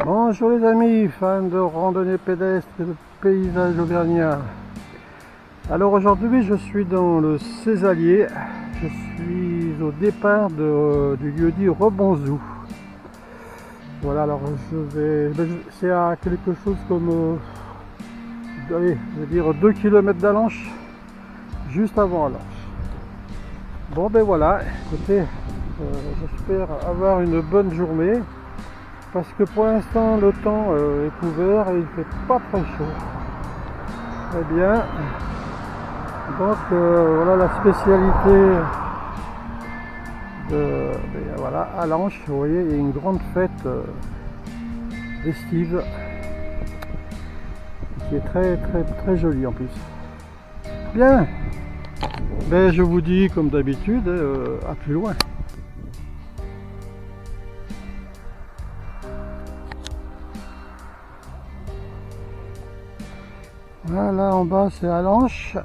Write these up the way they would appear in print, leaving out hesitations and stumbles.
Bonjour les amis, fans de randonnée pédestre et de paysage auvergnat. Alors aujourd'hui je suis dans le Césalier, je suis au départ du lieu-dit Rebonzou. Voilà, alors c'est à quelque chose comme, allez, je vais dire 2 km d'Allanche, juste avant Allanche. Bon ben voilà, écoutez, j'espère avoir une bonne journée. Parce que pour l'instant le temps est couvert et il fait pas très chaud. Eh bien, donc voilà la spécialité voilà, Allanche, vous voyez, il y a une grande fête estive qui est très très très jolie en plus. Bien, ben, je vous dis comme d'habitude, à plus loin. Là en bas c'est Allanche.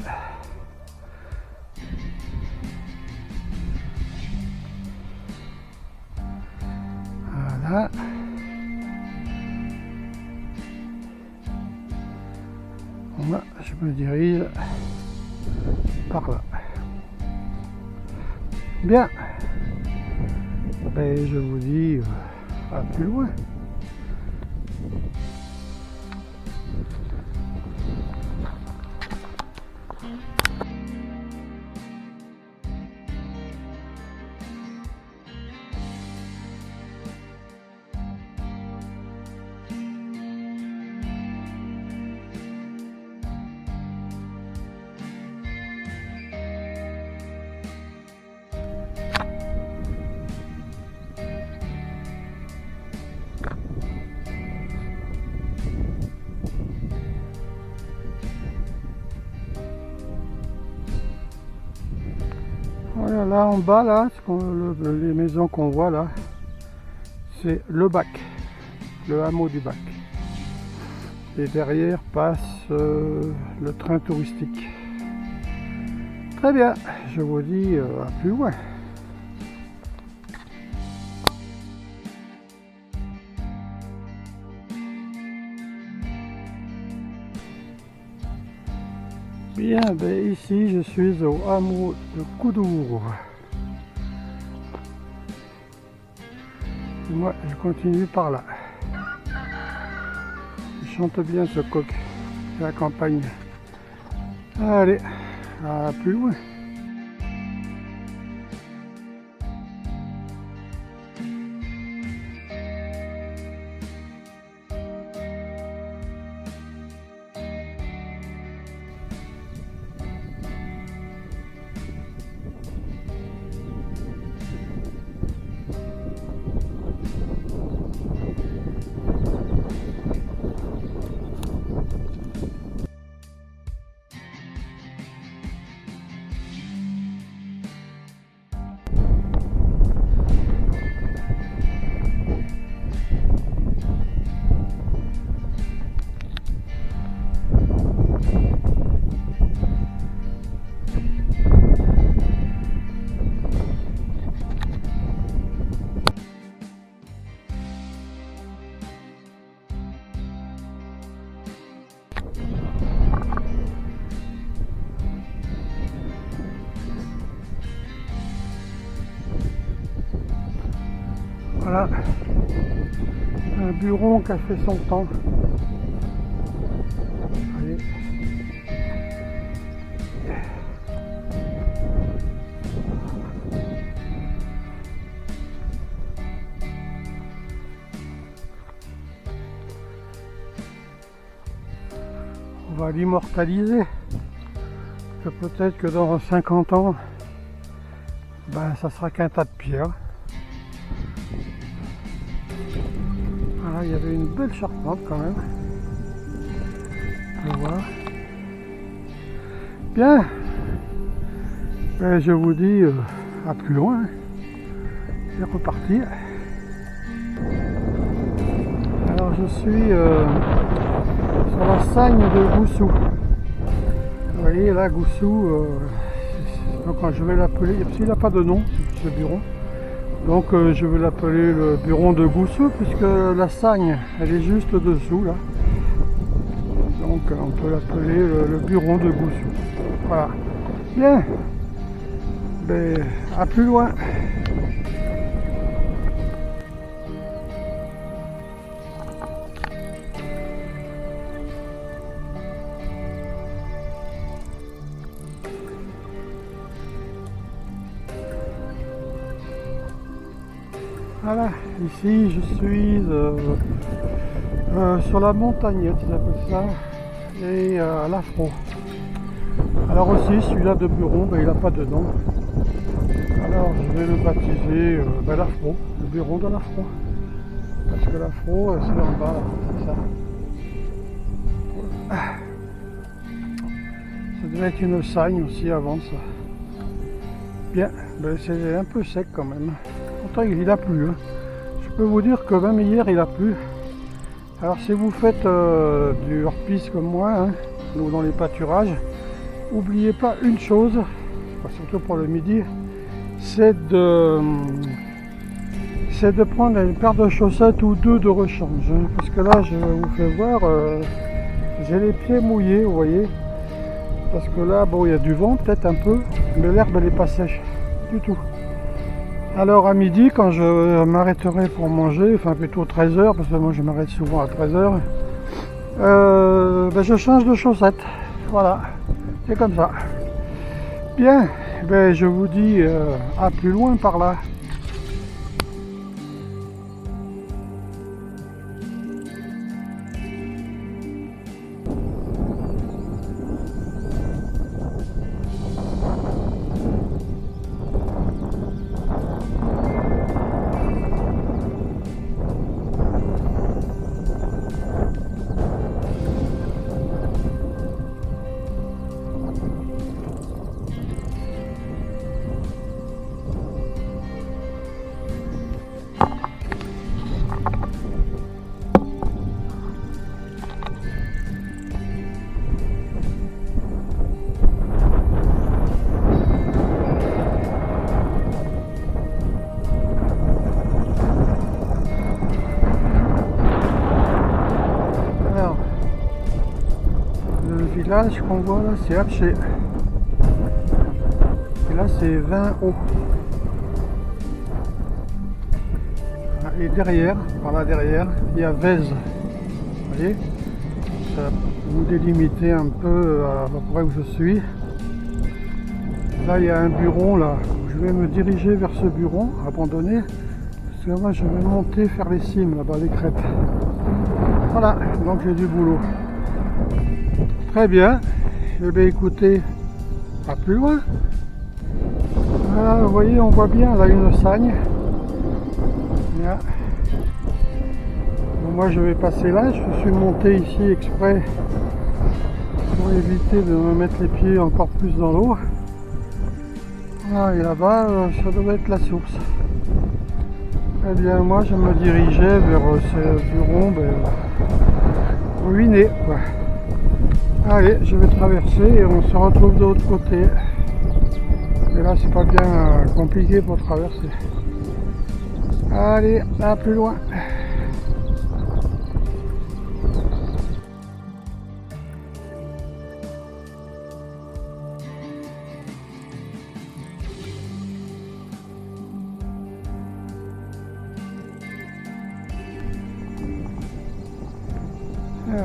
Voilà. Là, je me dirige par là. Bien. Et je vous dis à plus loin. Voilà, là en bas, là, les maisons qu'on voit là, c'est le bac, le hameau du bac. Et derrière passe le train touristique. Très bien, je vous dis à plus loin. Bien, ben ici je suis au hameau de Coudour. Et moi je continue par là. Il chante bien ce coq, la campagne. Allez, à plus loin. Voilà, un buron qui a fait son temps. Allez. On va l'immortaliser. Peut-être que dans 50 ans, ben, ça sera qu'un tas de pierres. Voilà, il y avait une belle charpente quand même. On va voir. Bien. Ben, je vous dis à plus loin. C'est reparti. Alors je suis sur la Sagne de Goussou. Vous voyez là, Goussou, donc je vais l'appeler, parce qu'il n'a pas de nom, ce bureau. Donc je vais l'appeler le buron de Goussou, puisque la sagne elle est juste dessous là. Donc on peut l'appeler le buron de Goussou. Voilà. Bien. Ben, à plus loin. Voilà, ici je suis sur la montagnette, ils appellent ça, et à l'afro. Alors aussi, celui-là de buron, ben, il n'a pas de nom. Alors je vais le baptiser l'afro, le buron de l'afro. Parce que l'afro, c'est en bas, c'est ça. Ça devait être une sagne aussi avant ça. Bien, ben, c'est un peu sec quand même. Pourtant il a plu. Hein. Je peux vous dire que même hier il a plu. Alors si vous faites du hors-piste comme moi, hein, ou dans les pâturages, n'oubliez pas une chose, surtout pour le midi, c'est de prendre une paire de chaussettes ou deux de rechange. Hein, parce que là je vous fais voir, j'ai les pieds mouillés, vous voyez. Parce que là, bon, il y a du vent peut-être un peu, mais l'herbe elle n'est pas sèche du tout. Alors à midi, quand je m'arrêterai pour manger, enfin plutôt 13h, parce que moi je m'arrête souvent à 13h, ben, je change de chaussettes. Voilà, c'est comme ça. Bien, ben, je vous dis à plus loin par là. Le village qu'on voit là, c'est Haché. Et là, c'est 20 hauts. Et derrière, par là derrière, il y a Vèze. Vous voyez, ça vous délimiter un peu à peu près où je suis. Là, il y a un buron là. Je vais me diriger vers ce buron abandonné. Parce que moi, je vais monter faire les cimes là-bas, les crêpes. Voilà, donc j'ai du boulot. Très bien. Eh bien, écoutez, pas plus loin. Voilà, vous voyez, on voit bien là une sagne. Là. Bon, moi, je vais passer là. Je suis monté ici exprès pour éviter de me mettre les pieds encore plus dans l'eau. Voilà, et là-bas, ça doit être la source. Eh bien, moi, je me dirigeais vers ce buron ruiné, quoi. Allez, je vais traverser et on se retrouve de l'autre côté. Mais là, c'est pas bien compliqué pour traverser. Allez, là, plus loin.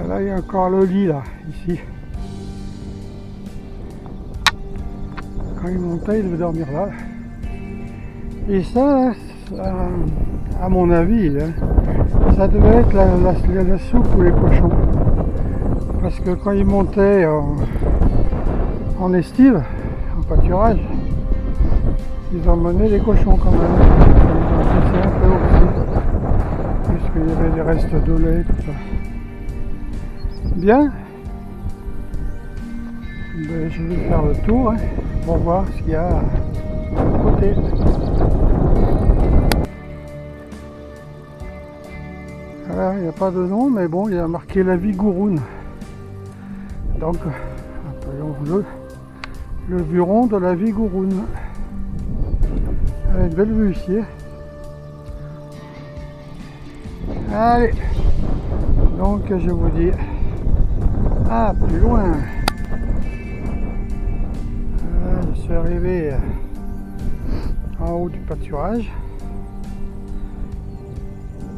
Là, il y a encore le lit, là, ici. Quand il montait, il devait dormir là. Et ça, à mon avis, hein, ça devait être la soupe ou les cochons. Parce que quand il montait en estive, en pâturage, ils emmenaient les cochons quand même. Ils en laissaient un peu aussi. Puisqu'il y avait des restes de lait, tout ça. Bien. Ben, je vais faire le tour hein, pour voir ce qu'il y a de l'autre côté. Voilà, il n'y a pas de nom, mais bon, il y a marqué la Vigouroune. Donc, appelons-le le buron de la Vigouroune. Avec une belle vue ici. Allez, donc je vous dis à plus loin. Je suis arrivé en haut du pâturage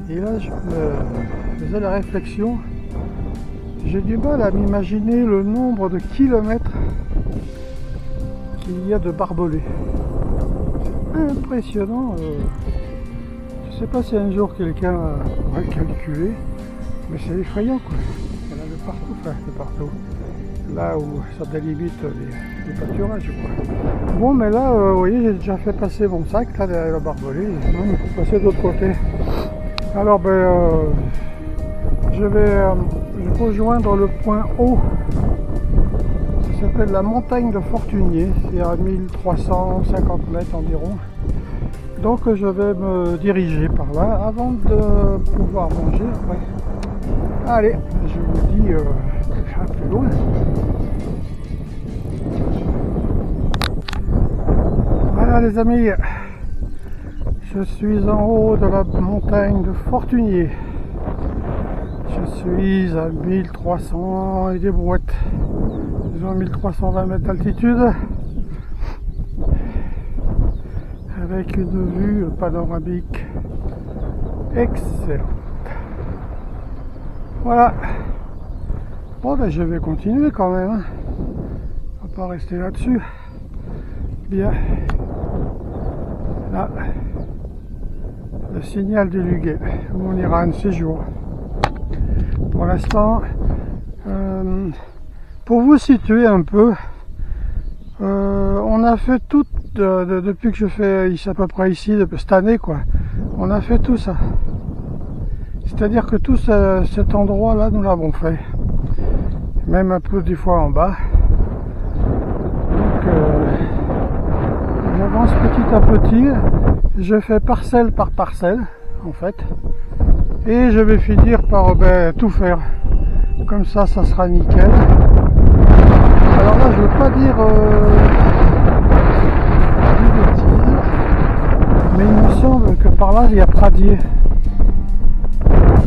et là je me faisais la réflexion, j'ai du mal à m'imaginer le nombre de kilomètres qu'il y a de barbelés. C'est impressionnant. Je sais pas si un jour quelqu'un va calculer, mais c'est effrayant quoi. Il y en a de partout, enfin de partout. Là où ça délimite les pâturages quoi. Bon mais là vous voyez j'ai déjà fait passer mon sac là derrière la barbelée, même passer de l'autre côté. Alors je vais rejoindre le point haut. Ça s'appelle la montagne de Fortunier, c'est à 1350 mètres environ. Donc je vais me diriger par là avant de pouvoir manger après. Allez, je vous dis à plus loin. Voilà les amis, je suis en haut de la montagne de Fortunier. Je suis à 1300 et des brouettes, disons 1320 mètres d'altitude, avec une vue panoramique excellente. Voilà. Bon ben je vais continuer quand même, hein. On va pas rester là-dessus. Bien. Là, le signal du Luguet, où on ira un séjour. Pour l'instant, pour vous situer un peu, on a fait tout, depuis que je fais ici, à peu près ici, depuis cette année quoi, on a fait tout ça. C'est-à-dire que tout cet endroit-là, nous l'avons fait. Même un peu des fois en bas. Donc, j'avance petit à petit. Je fais parcelle par parcelle, en fait. Et je vais finir par tout faire. Comme ça, ça sera nickel. Alors là, je ne veux pas dire des bêtises. Mais il me semble que par là, il y a Pradier.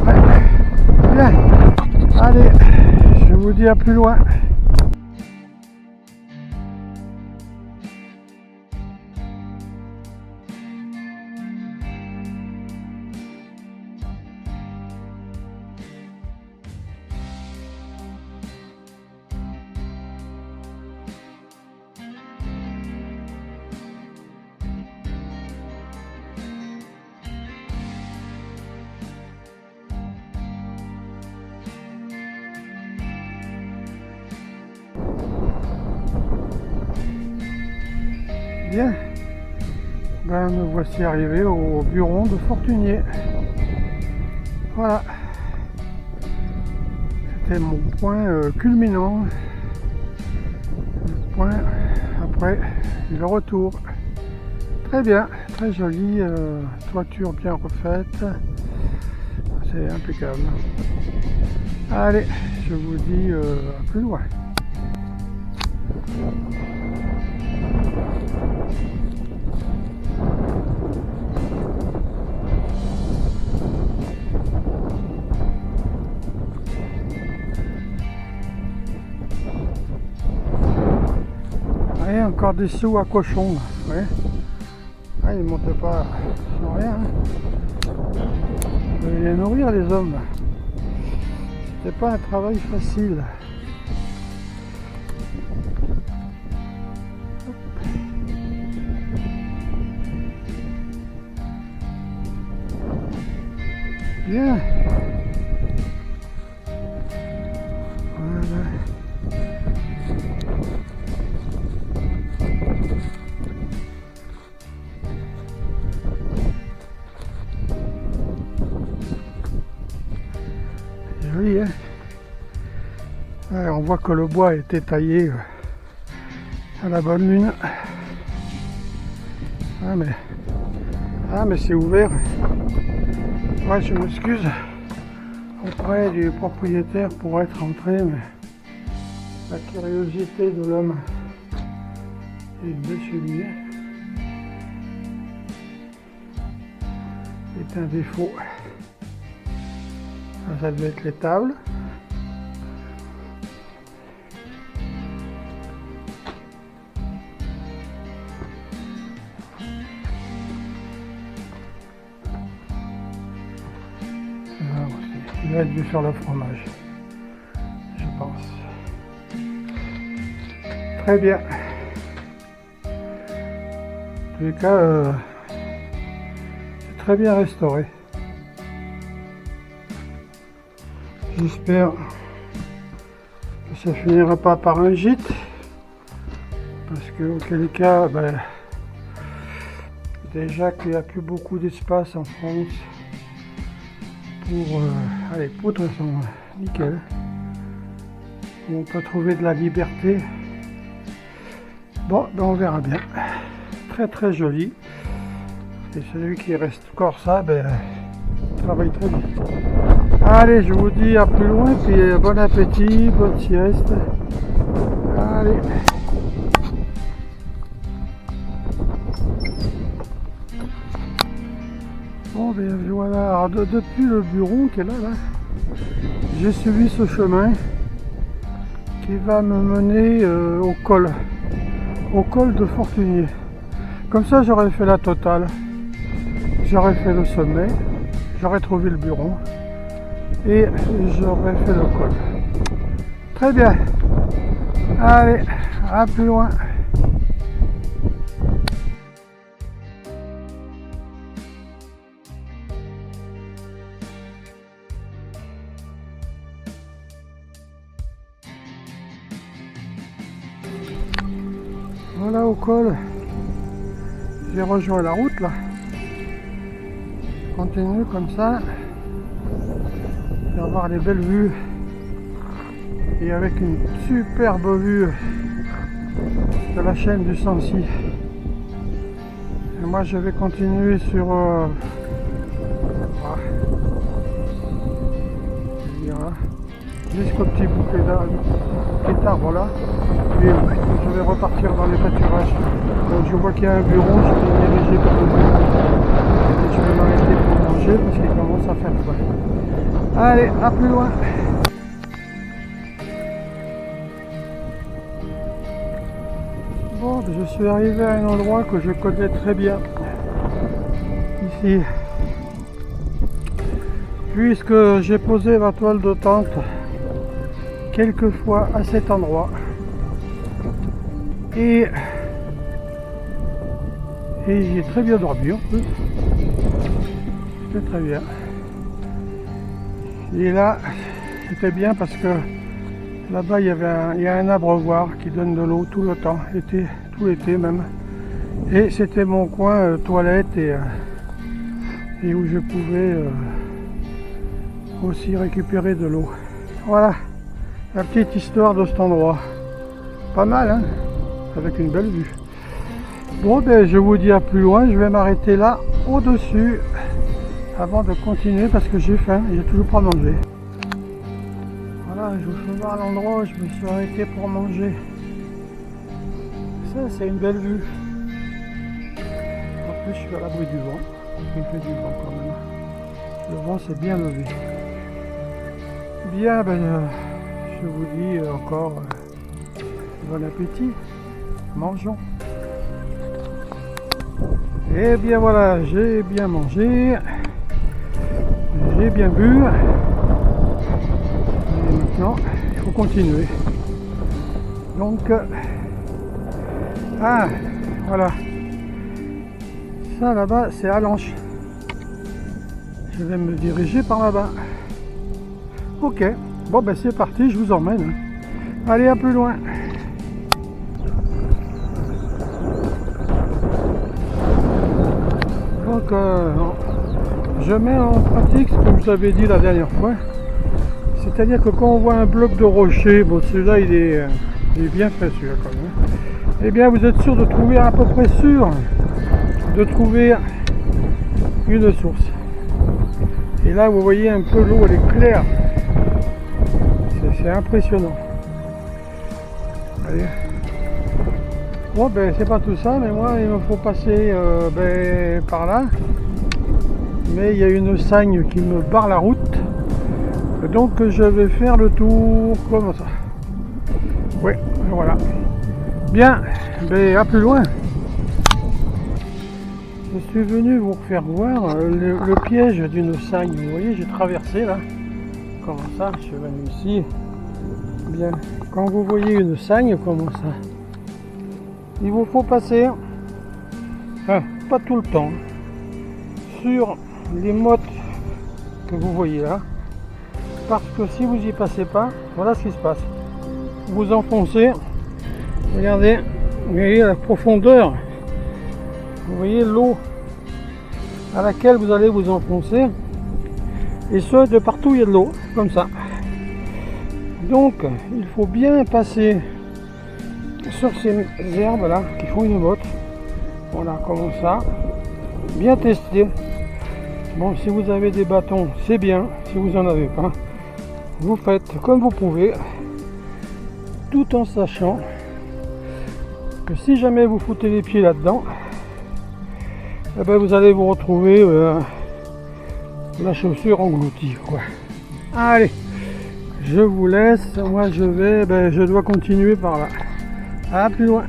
Ouais. Bien. Allez, je vous dis à plus loin. Bien, ben me voici arrivé au bureau de Fortunier. Voilà, c'était mon point culminant, le point après le retour. Très bien, très joli, toiture bien refaite, c'est impeccable. Allez, je vous dis à plus loin. Allez, encore des sous à cochon, là. Ouais. Ah, ils ne montaient pas sans rien. Hein. Il fallait les nourrir, les hommes. C'était pas un travail facile. Bien. Voilà. Joli, hein. Ouais, on voit que le bois a été taillé à la bonne lune. Ah mais c'est ouvert. Ouais, je m'excuse auprès du propriétaire pour être rentré, mais la curiosité de l'homme et une belle cheminée est un défaut. Ça doit être les tables. Là aussi. Il va être dû faire le fromage, je pense. Très bien. En tous les cas, c'est très bien restauré. J'espère que ça finira pas par un gîte, parce que auquel cas, déjà qu'il n'y a plus beaucoup d'espace en France pour... les poutres sont nickel. On peut trouver de la liberté. Bon, on verra bien. Très très joli. Et celui qui reste encore ça, travaille très bien. Allez, je vous dis à plus loin, puis bon appétit, bonne sieste. Allez. Bon, voilà. Alors, depuis le bureau qui est là, j'ai suivi ce chemin qui va me mener au col de Fortuny. Comme ça, j'aurais fait la totale. J'aurais fait le sommet, j'aurais trouvé le bureau et j'aurais fait le col. Très bien. Allez, à plus loin. Voilà au col. J'ai rejoint la route là. Continue comme ça. Et avoir des belles vues. Et avec une superbe vue de la chaîne du Sancy. Et moi je vais continuer sur jusqu'au petit bouquet d'arbres là. Et je vais repartir dans les pâturages. Donc je vois qu'il y a un bureau, je vais me diriger vers le bureau. Et je vais m'arrêter pour manger parce qu'il commence à faire froid. Allez, à plus loin. Bon, je suis arrivé à un endroit que je connais très bien. Ici. Puisque j'ai posé ma toile de tente quelques fois à cet endroit. Et j'ai très bien dormi. C'était très bien. Et là, c'était bien parce que là-bas, il y a un abreuvoir qui donne de l'eau tout le temps, tout l'été même. Et c'était mon coin toilette et où je pouvais aussi récupérer de l'eau. Voilà la petite histoire de cet endroit. Pas mal, hein, avec une belle vue. Bon, je vous dis à plus loin. Je vais m'arrêter là, au-dessus, avant de continuer parce que j'ai faim et j'ai toujours pas mangé. Voilà, je vous fais voir l'endroit où je me suis arrêté pour manger. Ça, c'est une belle vue. En plus, je suis à l'abri du vent. Il fait du vent quand même. Le vent s'est bien levé. Bien, je vous dis encore bon appétit. Mangeons. Et bien voilà, j'ai bien mangé. J'ai bien bu. Et maintenant, il faut continuer. Donc, voilà. Ça là-bas, c'est Allanche. Je vais me diriger par là-bas. Ok. Bon, c'est parti, je vous emmène. Allez, à plus loin. Donc, je mets en pratique ce que je vous avais dit la dernière fois. C'est-à-dire que quand on voit un bloc de rocher, bon, celui-là, il est bien fait, celui-là, quand même. Eh bien, vous êtes sûr de trouver, à peu près sûr, de trouver une source. Et là, vous voyez un peu l'eau, elle est claire. C'est impressionnant. Allez. Bon, c'est pas tout ça, mais moi, il me faut passer par là. Mais il y a une sagne qui me barre la route. Donc je vais faire le tour comme ça. Oui, voilà. Bien, mais à plus loin. Je suis venu vous faire voir le piège d'une sagne. Vous voyez, j'ai traversé là. Comment ça? Je suis venu ici. Bien, quand vous voyez une sagne, comment ça? Il vous faut passer, pas tout le temps, sur les mottes que vous voyez là. Parce que si vous n'y passez pas, voilà ce qui se passe. Vous enfoncez, regardez, vous voyez la profondeur, vous voyez l'eau à laquelle vous allez vous enfoncer, et ce de partout il y a de l'eau, comme ça. Donc il faut bien passer sur ces herbes là qui font une botte, voilà, comme ça, bien tester. Bon, si vous avez des bâtons, c'est bien, si vous en avez pas, vous faites comme vous pouvez, tout en sachant que si jamais vous foutez les pieds là-dedans, eh ben vous allez vous retrouver la chaussure engloutie, quoi. Allez, je vous laisse, moi je dois continuer par là. À plus loin.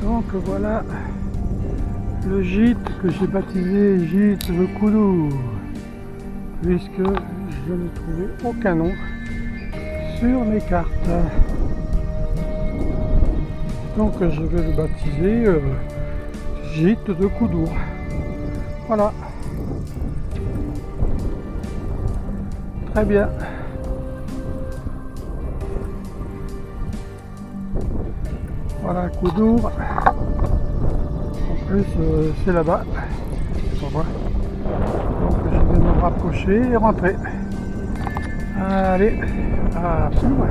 Donc voilà le gîte que j'ai baptisé gîte de Koudou, puisque je n'ai trouvé aucun nom sur mes cartes. Donc je vais le baptiser gîte de Koudou. Voilà. Très bien. Voilà Koudour. En plus c'est là-bas. Donc je vais me rapprocher et rentrer. Allez, à plus loin.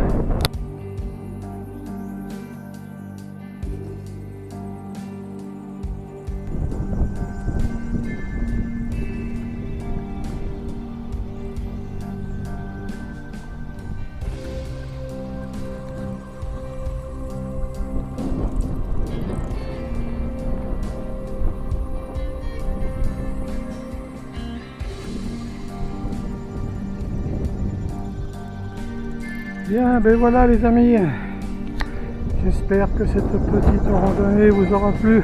Bien, ben voilà les amis, j'espère que cette petite randonnée vous aura plu.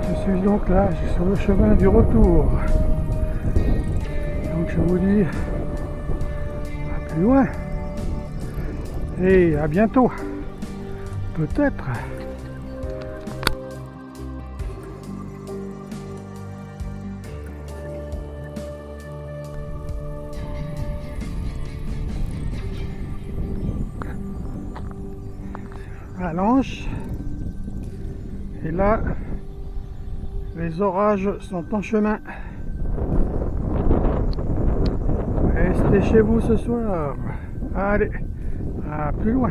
Je suis donc là, sur le chemin du retour. Donc je vous dis à plus loin et à bientôt, peut-être. La Lanche, et là les orages sont en chemin. Restez chez vous ce soir. Allez, à plus loin.